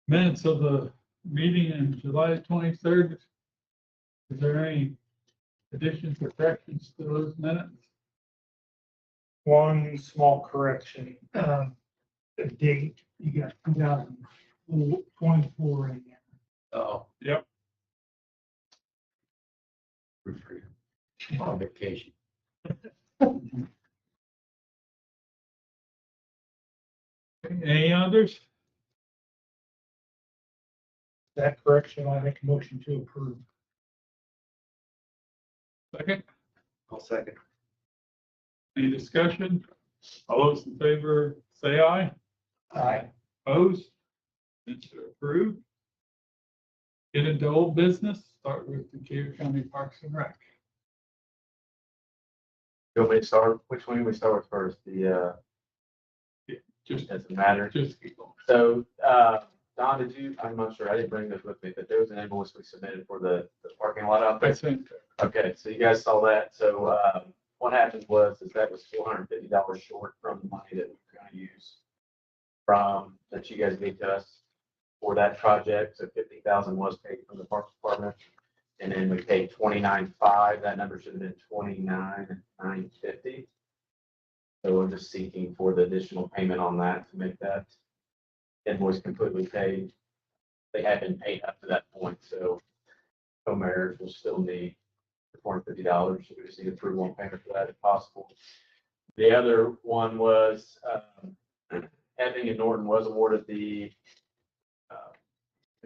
Minutes of the meeting in July 23rd. Is there any additions or corrections to those minutes? One small correction, the date, you got 2024 in there. Oh, Yep. we're free. On vacation. Any others? That correction, I make a motion to approve. Second, I'll second. any discussion? All those in favor, say aye. Aye. Opposed? Minutes are approved. Get into old business, start with the Decatur County Parks and Rec. You want me to start? Which one do we start with first? Just, Doesn't matter. just keep going. So, Don, did you, I'm not sure, I didn't bring this with me, but there was an invoice we submitted for the parking lot out there. I sent Okay, so you guys saw that. So, what happened was, is that was $450 short from the money that we were gonna use from, that you guys gave to us for that project. So 50,000 was paid from the Parks Department. And then we paid 29.5. That number should have been 29,950. So we're just seeking for the additional payment on that to make that invoice completely paid. They had been paid up to that point, so co-mayors will still need $450. So we just need approval on payment for that if possible. The other one was Epping and Norton was awarded the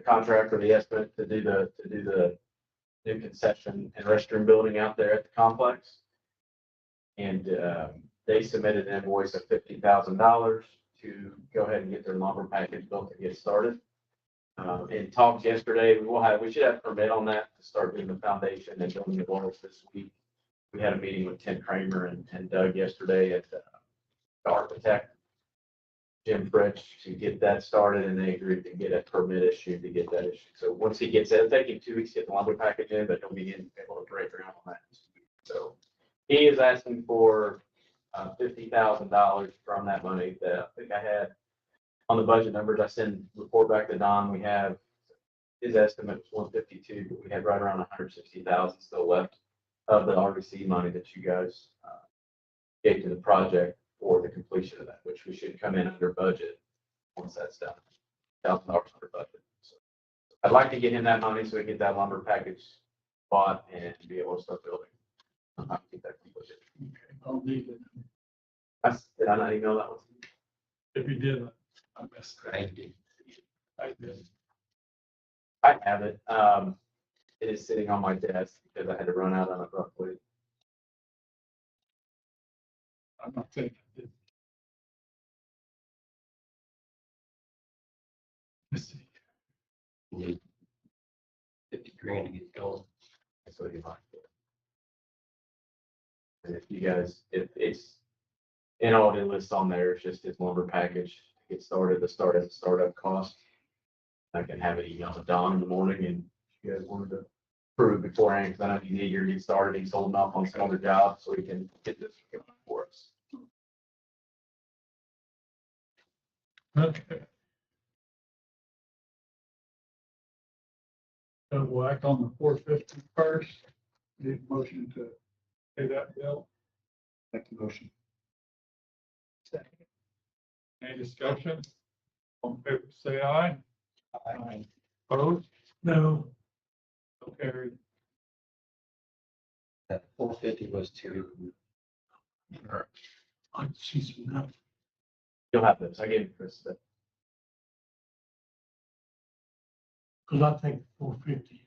contract or the estimate to do the new concession and restroom building out there at the complex. And they submitted an invoice of $50,000 to go ahead and get their lumber package built to get started. In talks yesterday, we should have permit on that to start doing the foundation and building the walls this week. We had a meeting with Tim Kramer and Doug yesterday at the architect, Jim Fritsch, to get that started, and they agreed to get a permit issued to get that issued. So once he gets it, it'll take him 2 weeks to get the lumber package in, but he'll be able to break ground on that this week. So he is asking for $50,000 from that money that I think I had on the budget numbers. I send report back to Don. We have his estimate was 152, but we had right around 160,000 still left of the RVC money that you guys gave to the project for the completion of that, which we should come in under budget once that's done. $1,000 under budget. So I'd like to get him that money so we get that lumber package bought and be able to start building. I'll get that completed. Okay, I'll leave it. Did I not email that one? If you did, I missed it. I did. I did. I have it. It is sitting on my desk because I had to run out on it roughly. I'm not saying I did. Let's see. Need 50 grand to get going. That's what you like. And if you guys, if it's in all the lists on there, it's just his lumber package to get started, the startup cost. I can have it emailed to Don in the morning, and if you guys wanted to approve beforehand, because I know he's eager to get started. He's holding up on some other jobs so he can get this for us. Okay. So we'll act on the 450 first. Need a motion to pay that bill. Make the motion. Second. Any discussion? All in favor, say aye. Aye. Opposed? No, So carried. That 450 was to. I see some enough. You'll have this. I gave it Chris. Cause I think 450.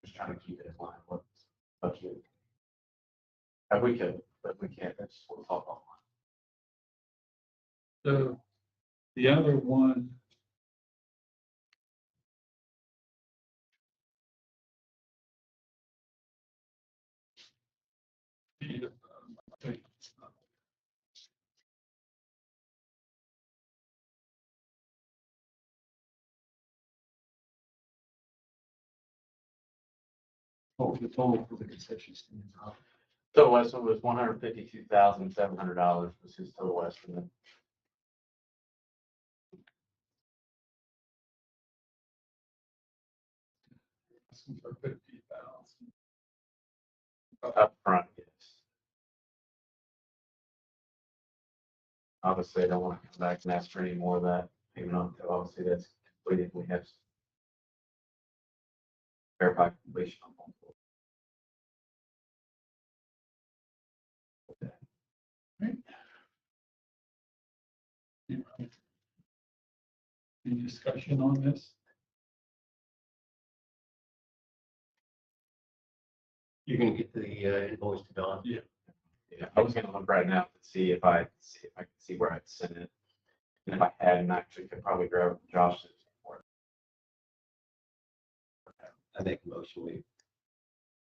Just trying to keep it in line. What's budgeted. We could, but we can't. That's what we'll talk about. The other one. What was the total for the concession stand? Total estimate was $152,700 was his total estimate. asking for 50,000. Up front, yes. Obviously, I don't want to come back and ask for any more of that, even until obviously that's completed. We have verified completion on multiple. Any discussion on this? You're gonna get the invoice to Don? Yeah. Yeah, I was gonna look right now to see if I can see where I'd sent it. And if I hadn't, actually could probably grab Josh's. I make a motion, we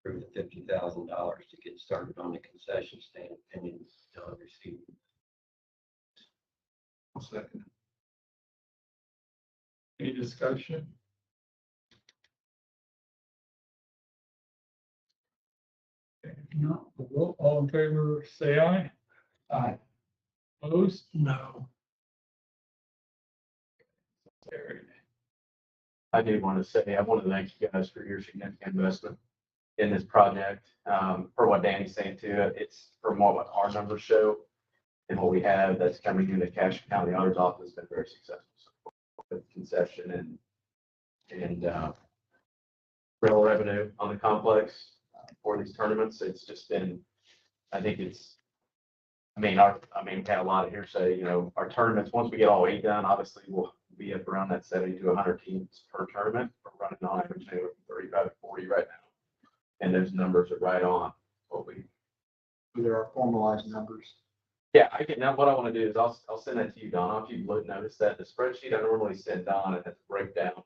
approve the $50,000 to get started on the concession stand pending Don receiving. I'll second. Any discussion? Okay, if not, we'll vote. All in favor, say aye. Aye. Opposed? No. Carried. I do want to say, I want to thank you guys for your significant investment in this project. For what Danny's saying too, it's from what our numbers show and what we have that's coming in the Decatur County Auditor's Office has been very successful. So with concession and rental revenue on the complex for these tournaments, it's just been, I think it's, we had a lot of hearsay, our tournaments, once we get all 8 done, obviously we'll be up around that 70 to 100 teams per tournament. We're running on average anywhere from 35 to 40 right now. And those numbers are right on what we. There are formalized numbers. Yeah, now what I want to do is I'll send that to you, Don. If you've noticed that the spreadsheet I normally send Don, it has a breakdown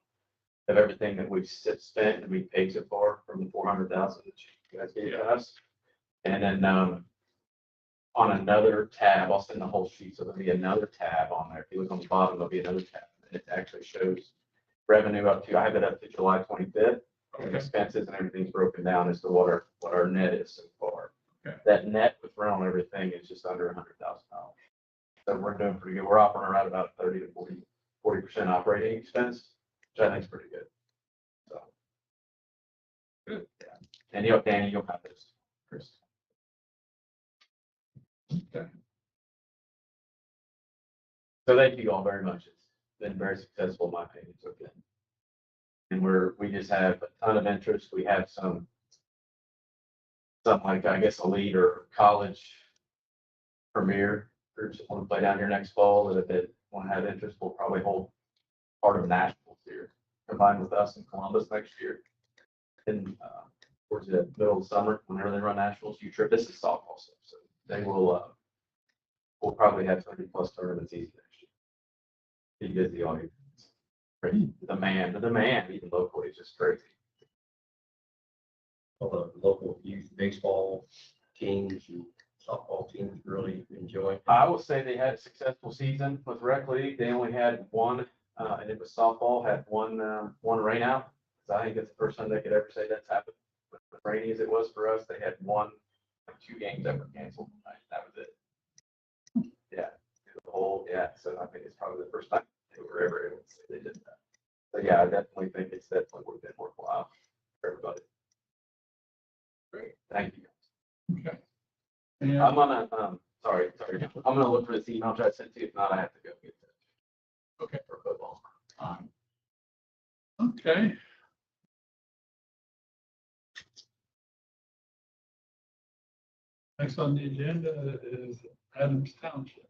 of everything that we've spent and we paid so far from the 400,000 that you guys gave us. And then, on another tab, I'll send the whole sheet. So there'll be another tab on there. If you look on the bottom, there'll be another tab. And it actually shows revenue I have it up to July 25th. And expenses and everything's broken down as to what our net is so far. Okay. That net with rental and everything is just under $100,000. So we're doing pretty good. We're operating around about 30 to 40% operating expense, which I think is pretty good. So. Good. Yeah. And Danny, you'll have this, Chris. Okay. So thank you all very much. It's been very successful in my opinion. So good. And we just have a ton of interest. We have some like, I guess, elite or college premier groups that want to play down here next fall, that if they want to have interest, we'll probably hold part of nationals here combined with us in Columbus next year. And towards the middle of the summer, whenever they run nationals, this is softball stuff. So they will, we'll probably have 30+ tournaments easy next year. Be busy all year. The demand, even locally, is just crazy. All the local youth baseball teams and softball teams really enjoy. I will say they had a successful season with rec league. They only had one, and it was softball, had one rain out. So I think it's the first time they could ever say that's happened. But rainy as it was for us, they had 2 games that were canceled. That was it. Yeah. So I think it's probably the first time they were ever able to say they did that. So yeah, I definitely think it's definitely would have been worthwhile for everybody. Great. Thank you. Okay. And I'm gonna, sorry. I'm gonna look for this email, try to send it to you. If not, I have to go get that. Okay. For football. Okay. Next on the agenda is Adams Township.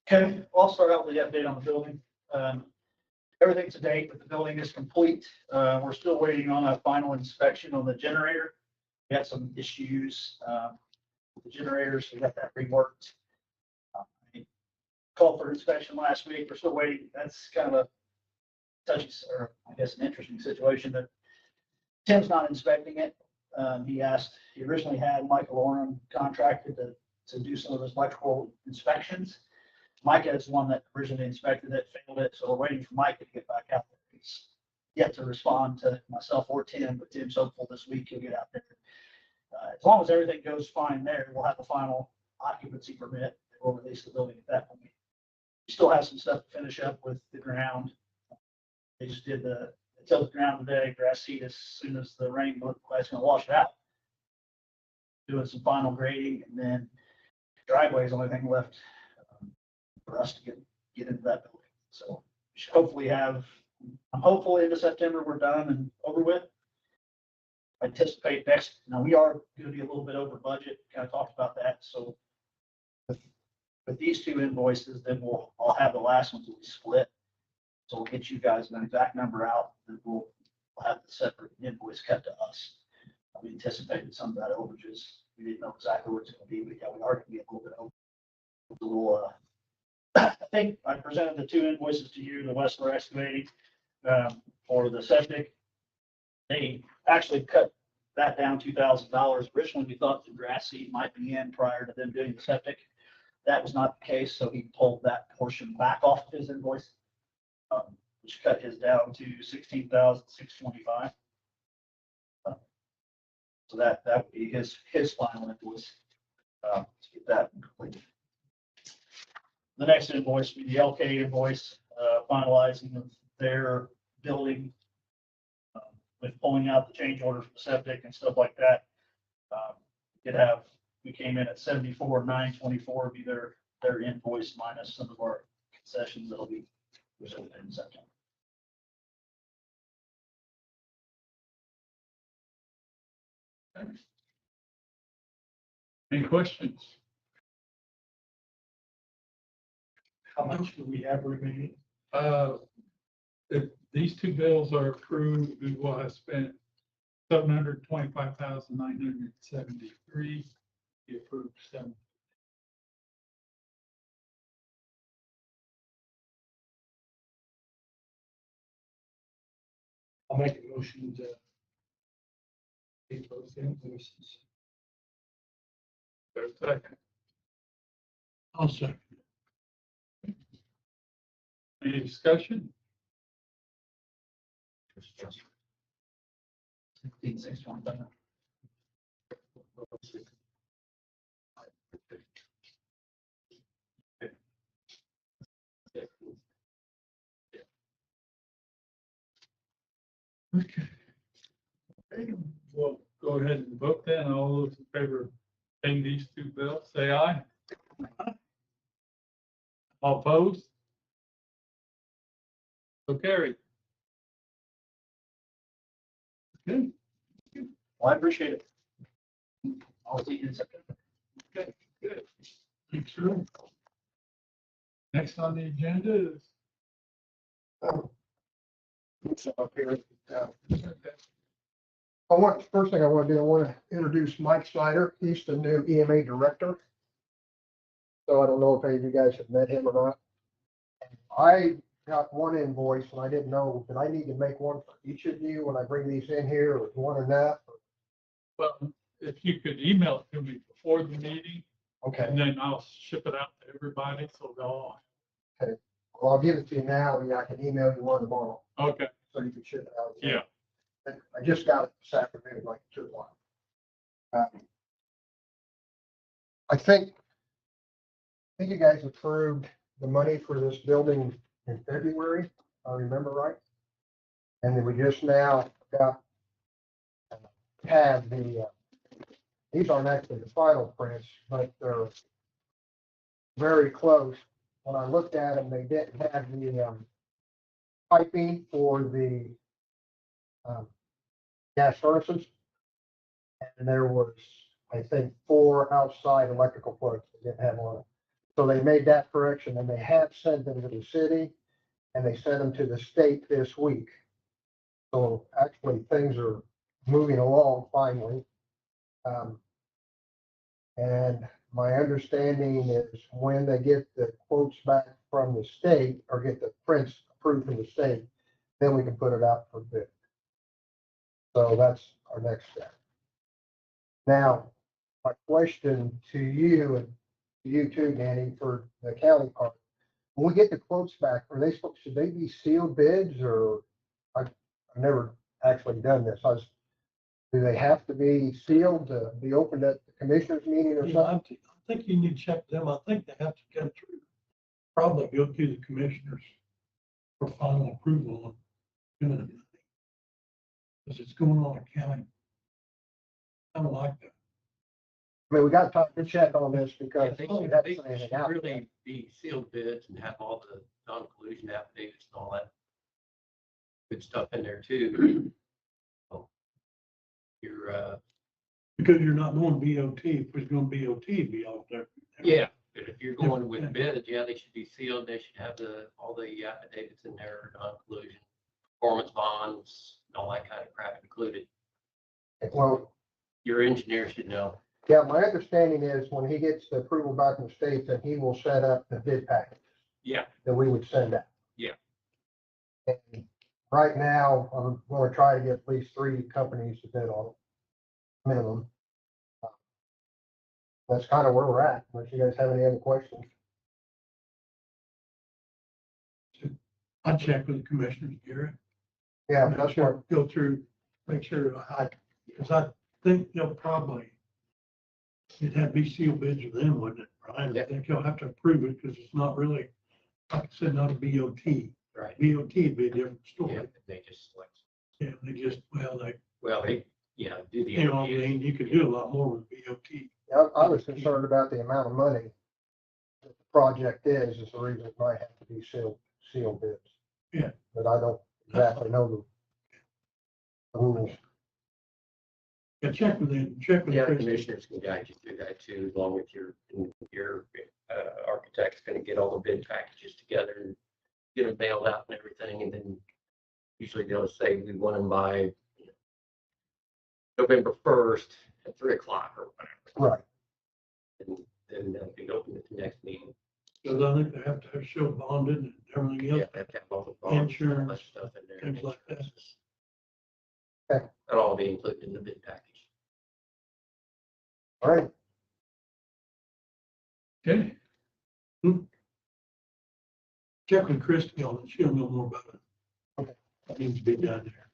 Okay, I'll start out with the update on the building. Everything to date with the building is complete. We're still waiting on a final inspection on the generator. We had some issues with the generators, so we got that reworked. I called for inspection last week. We're still waiting. That's kind of a touchy, or I guess an interesting situation that Tim's not inspecting it. He originally had Michael Oram contracted to do some of his electrical inspections. Micah is the one that originally inspected it, failed it, so we're waiting for Micah to get back out there. He's yet to respond to myself or Tim, but Tim's hopeful this week he'll get out there. As long as everything goes fine there, we'll have a final occupancy permit, and we'll release the building at that point. We still have some stuff to finish up with the ground. They just did the till the ground today, grass seed as soon as the rain was gonna wash it out. Doing some final grading, and then driveway is the only thing left for us to get into that building. So we should hopefully I'm hopeful into September, we're done and over with. I anticipate now we are gonna be a little bit over budget, kind of talked about that, so with these two invoices, then I'll have the last ones will be split. So we'll get you guys an exact number out, and we'll have the separate invoice cut to us. We anticipated some of that overages. We didn't know exactly what it's gonna be, but yeah, we are gonna be a little bit over. A little, I think I presented the two invoices to you, the Westler Excavating, for the septic. They actually cut that down $2,000. Originally, we thought the grass seed might be in prior to them doing the septic. That was not the case, so he pulled that portion back off of his invoice, which cut his down to $16,625. So that would be his final invoice to get that completed. The next invoice would be the LK invoice, finalizing of their building, with pulling out the change order for the septic and stuff like that. We came in at 74,924 be their invoice minus some of our concessions that'll be presented in September. Any questions? How much do we have remaining? If these two bills are approved, we will have spent $725,973. The approved seven. I'll make a motion to pay those invoices. There's a second. I'll second. Any discussion? 16,625. Okay. We'll go ahead and vote then. All those in favor of paying these two bills, say aye. All opposed? So carried. Good. Well, I appreciate it. I'll see you in September. Okay, good. Thanks, Drew. Next on the agenda is. It's up here. First thing I want to do, I want to introduce Mike Snyder. He's the new EMA director. So I don't know if any of you guys have met him or not. I got one invoice and I didn't know, did I need to make one for each of you when I bring these in here, or one enough? Well, if you could email it to me before the meeting, Okay, and then I'll ship it out to everybody, so they'll all. well, I'll give it to you now and I can email you one tomorrow, Okay, so you can ship it out. yeah. I just got it this afternoon, like 2 o'clock. I think you guys approved the money for this building in February, if I remember right. And then we just now got had these aren't actually the final prints, but they're very close. When I looked at them, they didn't have the piping for the gas furnaces. And there was, I think, 4 outside electrical plugs that didn't have one. So they made that correction, and they have sent them to the city, and they sent them to the state this week. So actually, things are moving along finally. And my understanding is when they get the quotes back from the state, or get the prints approved from the state, then we can put it out for bid. So that's our next step. Now, my question to you, and to you too, Danny, for the county part, when we get the quotes back, should they be sealed bids, or I've never actually done this. Do they have to be sealed to be opened at the commissioners meeting or Yeah, something? I think you need to check them. I think they have to go through, probably go through the commissioners for final approval. because it's going on a county. I don't like that. I mean, we got time to check on this Yeah, because they we should, haven't they seen anything should out. really be sealed bids and have all the non-collusion affidavits and all that good stuff in there too. Oh. You're, Because you're not going BOT, if it's going BOT, it'd be out there. yeah, but if you're going with bids, yeah, they should be sealed. They should have all the affidavits in there, non-collusion, performance bonds, and all that kind of crap included. Well, Your engineer should know. yeah, my understanding is when he gets the approval back from the state, that he will set up the bid package Yeah, that we would send out. Yeah. And right now, I'm going to try to get at least 3 companies to bid on it, minimum. That's kind of where we're at, unless you guys have any other questions. I'd check with the commissioners, Garrett. Yeah, Make that's sure, what, go through, make sure because I think they'll probably, it'd have to be sealed bids with them, wouldn't it, Brian? Yeah. I think you'll have to approve it because it's not really, like I said, not a BOT. right. BOT would be a different Yeah, story. they just select. Yeah, they just, They, yeah, do the. you know, I mean, you could do a lot more with BOT. I was concerned about the amount of money that the project is the reason it might have to be sealed bids. Yeah. But I don't exactly know the rules. Yeah, check with them, check with Yeah, the Chris. commissioners can guide you through that too, along with your architect's gonna get all the bid packages together and get them mailed out and everything, and then usually they'll say we want them by November 1st at 3 o'clock or whatever. Right. And then they'll be open at the next meeting. Because I think they have to show bonded and everything Yeah, else, they have to have all the bonds, and all that Insurance, stuff in there. things like that. Okay. That'll all be included in the bid package. All right. Okay. Check with Christie on it, she'll know more about it. Okay. That needs to be done there.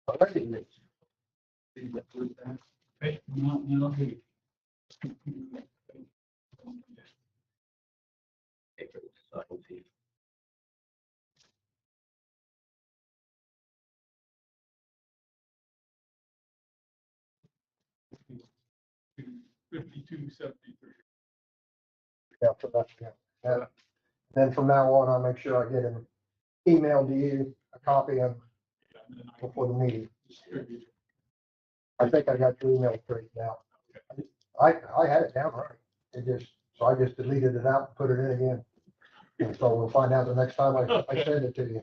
All right. Okay, no, okay. Pay for the design fee. $52.73. Yeah, for that, yeah. Then from now on, I'll make sure I get an email to you, a copy of before the meeting. I think I got your email straight now. I had it down right. So I just deleted it out and put it in again. And so we'll find out the next time I send it to you.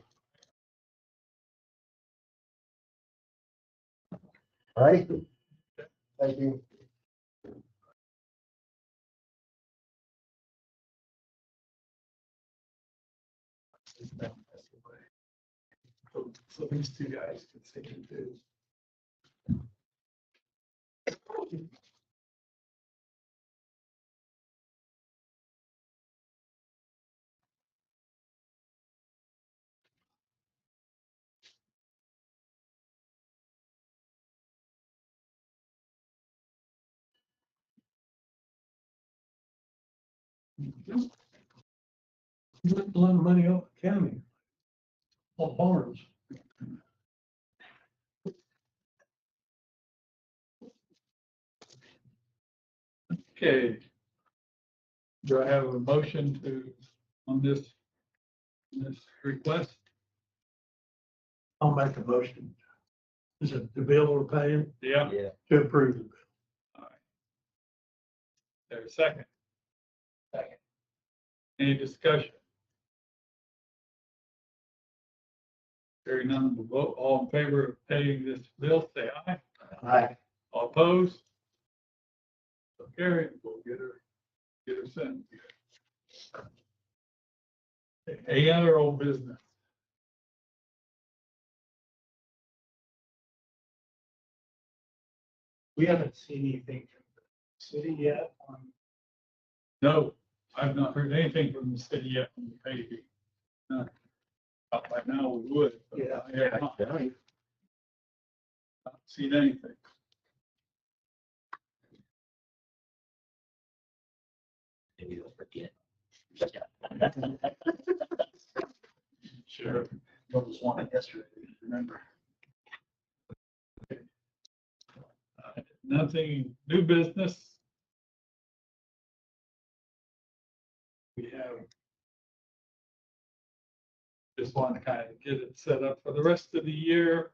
All right? Thank you. So these 2 guys can say it too. You left a lot of money out of the county. On barns. Okay. Do I have a motion on this request? I'll make a motion. Is it the bill we're paying? Yeah. Yeah. To approve the bill. All right. There's a second. Second. Any discussion? Hearing none, we'll vote. All in favor of paying this bill, say aye. Aye. All opposed? So carry it. We'll get her sent. Any other old business? We haven't seen anything from the city yet on. No, I've not heard anything from the city yet on the paving. By now we would. But I have not seen anything. Maybe they'll forget. Sure. What was wanted yesterday, remember? Nothing, new business. We have. Just want to kind of get it set up for the rest of the year.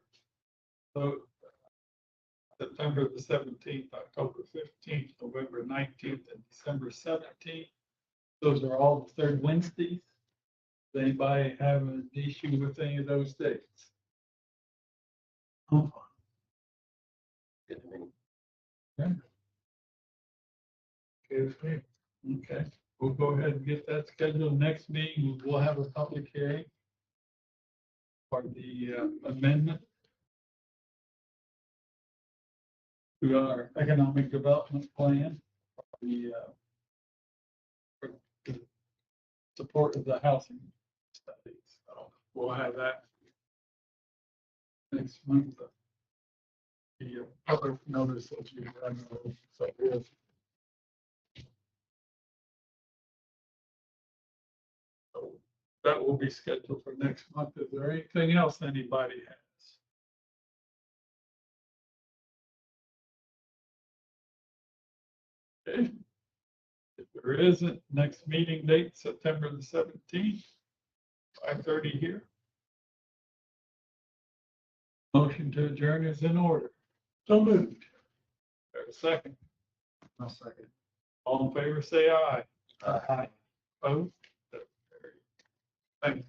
So September the 17th, October 15th, November 19th, and December 17th. Those are all the third Wednesdays. Does anybody have an issue with any of those dates? Oh, Good to me. okay, with me. Okay, we'll go ahead and get that scheduled. Next meeting, we'll have a public hearing for the amendment to our economic development plan, the for the support of the housing studies. So we'll have that next month. The public notice that you have, so yes. So that will be scheduled for next month. Is there anything else anybody has? Okay. If there isn't, next meeting date, September the 17th, 5:30 here. Motion to adjourn is in order. So moved. There's a second. I'll second. All in favor, say aye. Aye. Opposed? Thank you.